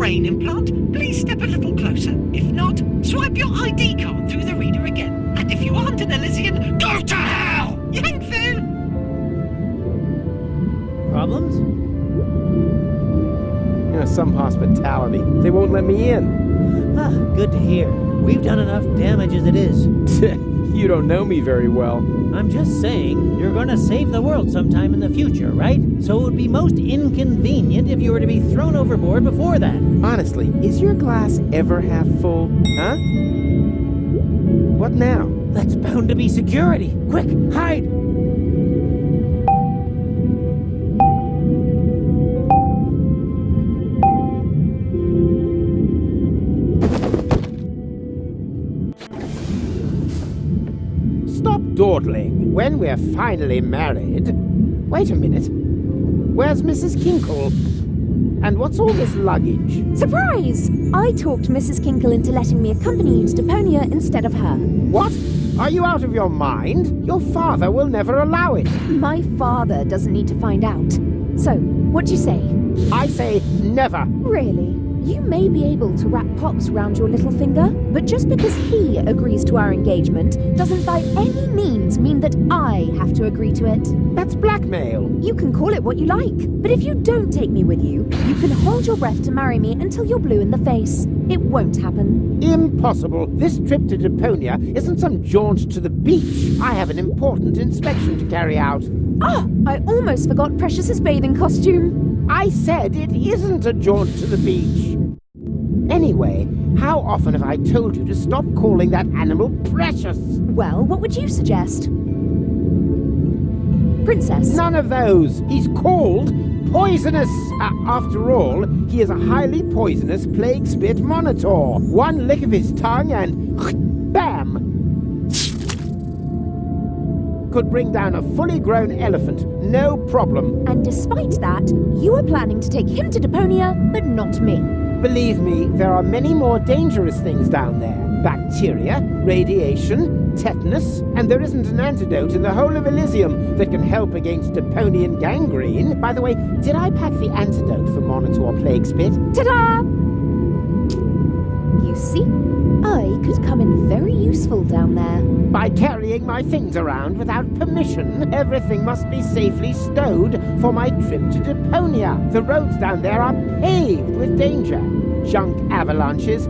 brain implant, please step a little closer. If not, swipe your ID card through the reader again. And if you aren't an Elysian, go to hell! Yankville! Problems? Some hospitality. They won't let me in. Ah, good to hear. We've done enough damage as it is. You don't know me very well. I'm just saying, you're gonna save the world sometime in the future, right? So it would be most inconvenient if you were to be thrown overboard before that. Honestly, is your glass ever half full? Huh? What now? That's bound to be security. Quick, hide! Stop dawdling. When we're finally married... Wait a minute. Where's Mrs. Kinkle? And what's all this luggage? Surprise! I talked Mrs. Kinkle into letting me accompany you to Deponia instead of her. What? Are you out of your mind? Your father will never allow it. My father doesn't need to find out. So, what do you say? I say never. Really? You may be able to wrap Pops round your little finger, but just because he agrees to our engagement doesn't by any means mean that I have to agree to it. That's blackmail. You can call it what you like, but if you don't take me with you, you can hold your breath to marry me until you're blue in the face. It won't happen. Impossible. This trip to Deponia isn't some jaunt to the beach. I have an important inspection to carry out. Ah, I almost forgot Precious's bathing costume. I said it isn't a jaunt to the beach. Anyway, how often have I told you to stop calling that animal Precious? Well, what would you suggest? Princess? None of those. He's called Poisonous. After all, he is a highly poisonous plague spit monitor. One lick of his tongue and bam! Could bring down a fully grown elephant, no problem. And despite that, you are planning to take him to Deponia, but not me. Believe me, there are many more dangerous things down there. Bacteria, radiation, tetanus, and there isn't an antidote in the whole of Elysium that can help against Deponian gangrene. By the way, did I pack the antidote for Monitor Plague Spit? Ta-da! You see, I could come in very useful down there. By carrying my things around without permission, everything must be safely stowed for my trip to Deponia. The roads down there are paved with danger. Junk avalanches.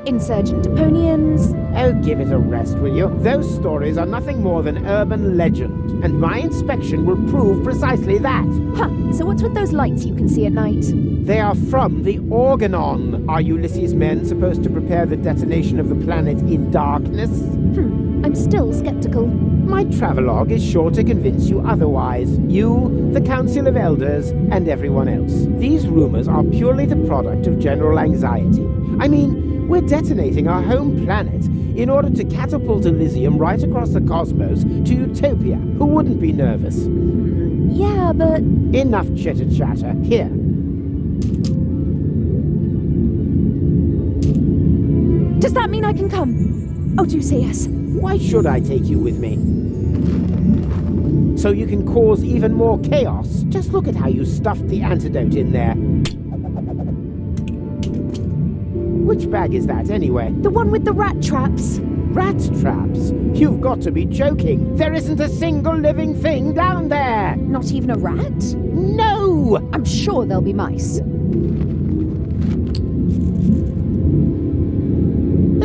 Insurgent Deponians. Oh, give it a rest, will you? Those stories are nothing more than urban legend, and my inspection will prove precisely that. Huh, so what's with those lights you can see at night? They are from the Organon. Are Ulysses' men supposed to prepare the detonation of the planet in darkness? I'm still skeptical. My travelogue is sure to convince you otherwise. You, the Council of Elders, and everyone else. These rumors are purely the product of general anxiety. I mean, we're detonating our home planet in order to catapult Elysium right across the cosmos to Utopia. Who wouldn't be nervous? Yeah, but... Enough chitter-chatter. Here. Does that mean I can come? Oh, do say yes. Why should I take you with me? So you can cause even more chaos. Just look at how you stuffed the antidote in there. Which bag is that, anyway? The one with the rat traps. Rat traps? You've got to be joking. There isn't a single living thing down there. Not even a rat? No! I'm sure there'll be mice.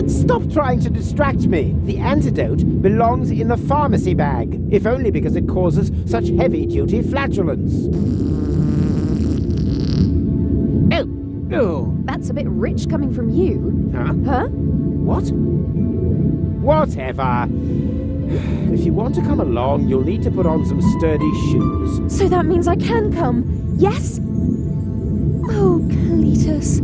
Stop trying to distract me. The antidote belongs in the pharmacy bag, if only because it causes such heavy-duty flatulence. Oh. That's a bit rich coming from you. Huh? What? Whatever. If you want to come along, you'll need to put on some sturdy shoes. So that means I can come, yes? Oh, Cletus.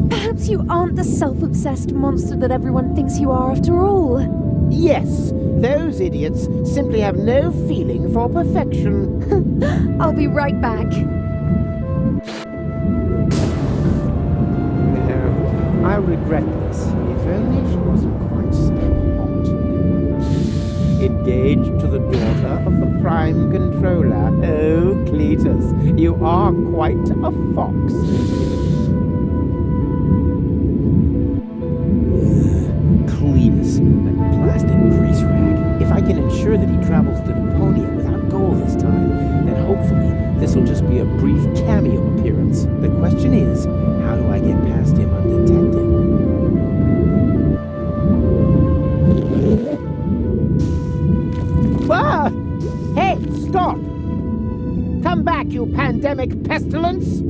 Perhaps you aren't the self-obsessed monster that everyone thinks you are after all. Yes, those idiots simply have no feeling for perfection. I'll be right back. No, I'll regret this. If only she wasn't quite so hot. It engaged to the daughter of the Prime Controller. Oh, Cletus, you are quite a fox. Cletus, that blasted grease rag. If I can ensure that he travels to Deponia without goal this time, then hopefully this will just be a brief cameo appearance. The question is, how do I get past him undetected? Ah! Hey, stop! Come back, you pandemic pestilence!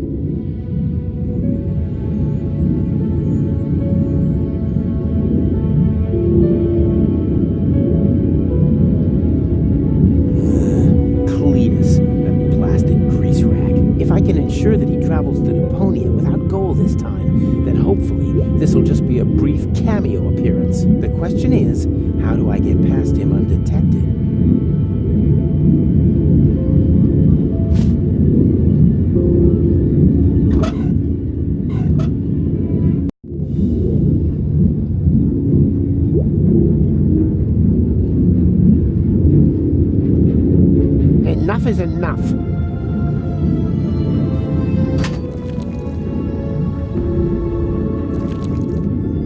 Cletus, that blasted grease rag. If I can ensure that he travels to Deponia without goal this time, then hopefully this will just be a brief cameo appearance. The question is, how do I get past him undetected? Enough is enough.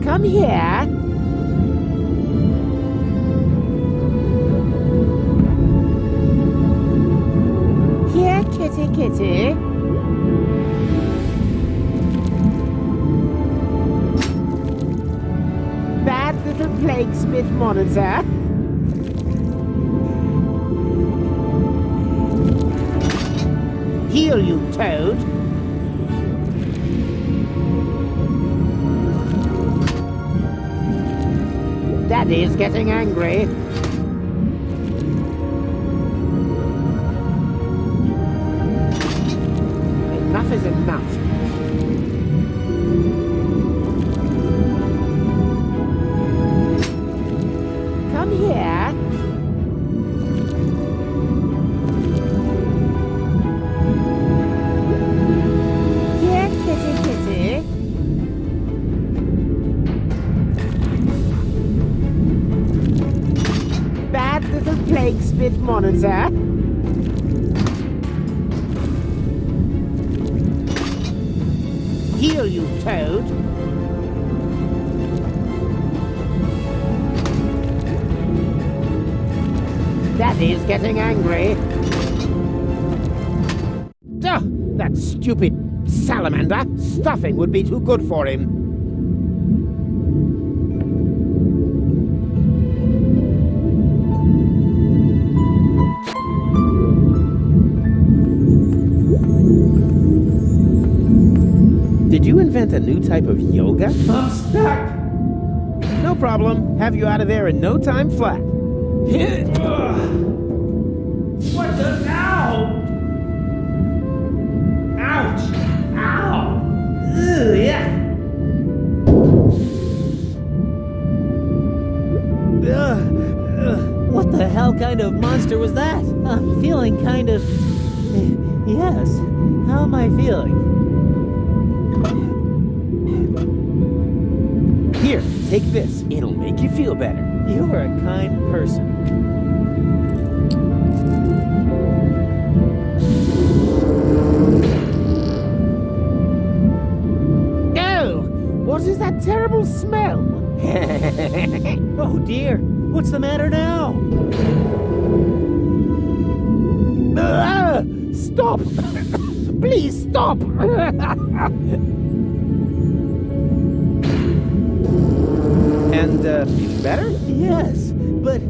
Come here. Here, kitty, kitty. Bad little plague spit monitor. Heal you, Toad. Daddy's getting angry. Enough is enough. Come here. Plague spit monitor. Heal you, Toad. Daddy's getting angry. Ugh, that stupid salamander. Stuffing would be too good for him. Did you invent a new type of yoga? I'm stuck! No problem. Have you out of there in no time flat. What the? Ow! Ouch! Ow! Ugh, yeah! What the hell kind of monster was that? I'm feeling kind of... Yes. How am I feeling? Here, take this. It'll make you feel better. You're a kind person. Oh! What is that terrible smell? Oh dear, what's the matter now? Stop! Please stop! And, feeling better? Yes, but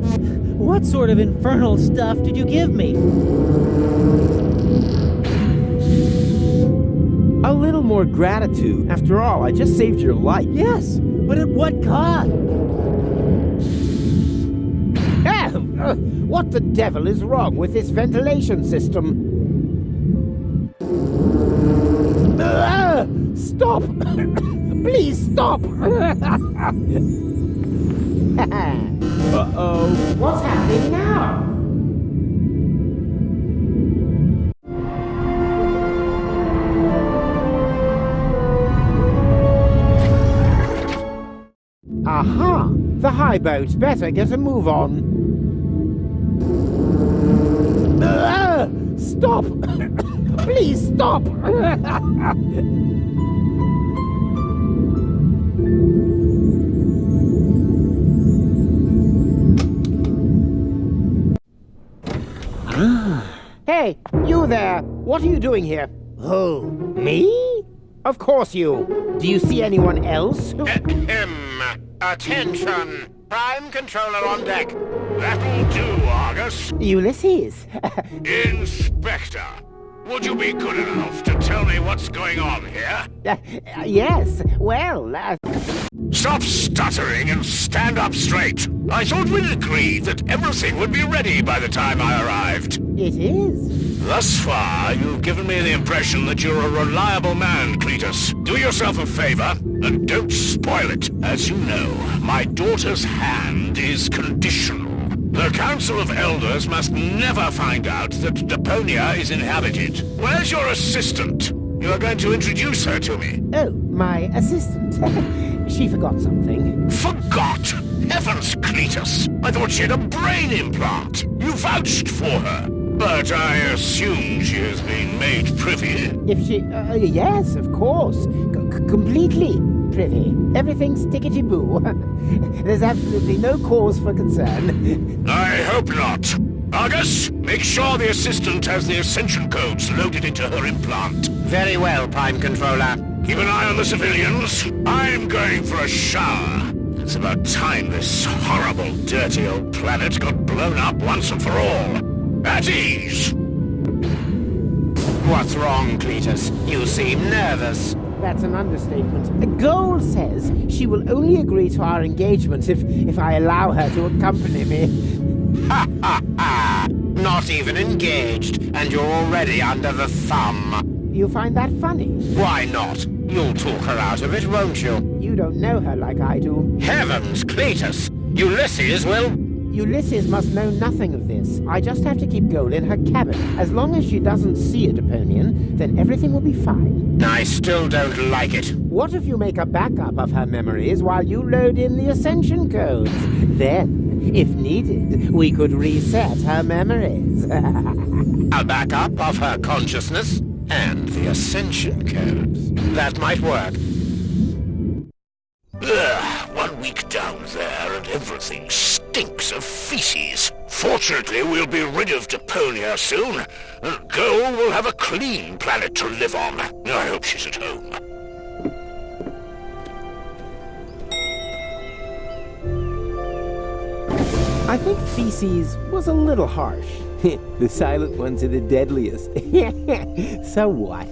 what sort of infernal stuff did you give me? A little more gratitude. After all, I just saved your life. Yes, but at what cost? What the devil is wrong with this ventilation system? Stop! Please stop! Uh-oh. What's happening now? Aha! The high boat. Better get a move on. Stop! Please stop! Hey, you there! What are you doing here? Who? Me? Of course you. Do you see anyone else? Attention! Prime controller on deck. That'll do, Argus. Ulysses. Inspector, would you be good enough to tell me what's going on here? Yes, well, Stop stuttering and stand up straight. I thought we'd agreed that everything would be ready by the time I arrived. it is. Thus far, you've given me the impression that you're a reliable man, Cletus. Do yourself a favor, and don't spoil it. As you know, my daughter's hand is conditional. The Council of Elders must never find out that Deponia is inhabited. Where's your assistant? You are going to introduce her to me. Oh, my assistant. She forgot something. Forgot? Heavens, Cletus! I thought she had a brain implant. You vouched for her. But I assume she has been made privy. If she... yes, of course. Completely privy. Everything's tickety-boo. There's absolutely no cause for concern. I hope not. Argus, make sure the assistant has the ascension codes loaded into her implant. Very well, Prime Controller. Keep an eye on the civilians. I'm going for a shower. It's about time this horrible, dirty old planet got blown up once and for all. At ease! What's wrong, Cletus? You seem nervous. That's an understatement. Goal says she will only agree to our engagement if I allow her to accompany me. Ha ha ha! Not even engaged, and you're already under the thumb. You find that funny? Why not? You'll talk her out of it, won't you? You don't know her like I do. Heavens, Cletus! Ulysses will... Ulysses must know nothing of this. I just have to keep Goal in her cabin. As long as she doesn't see a Deponian, then everything will be fine. I still don't like it. What if you make a backup of her memories while you load in the ascension codes? Then, if needed, we could reset her memories. A backup of her consciousness and the ascension codes. That might work. Ugh, 1 week down there and everything stinks of feces. Fortunately, we'll be rid of Deponia soon, and Goal will have a clean planet to live on. I hope she's at home. I think feces was a little harsh. The silent ones are the deadliest. So what?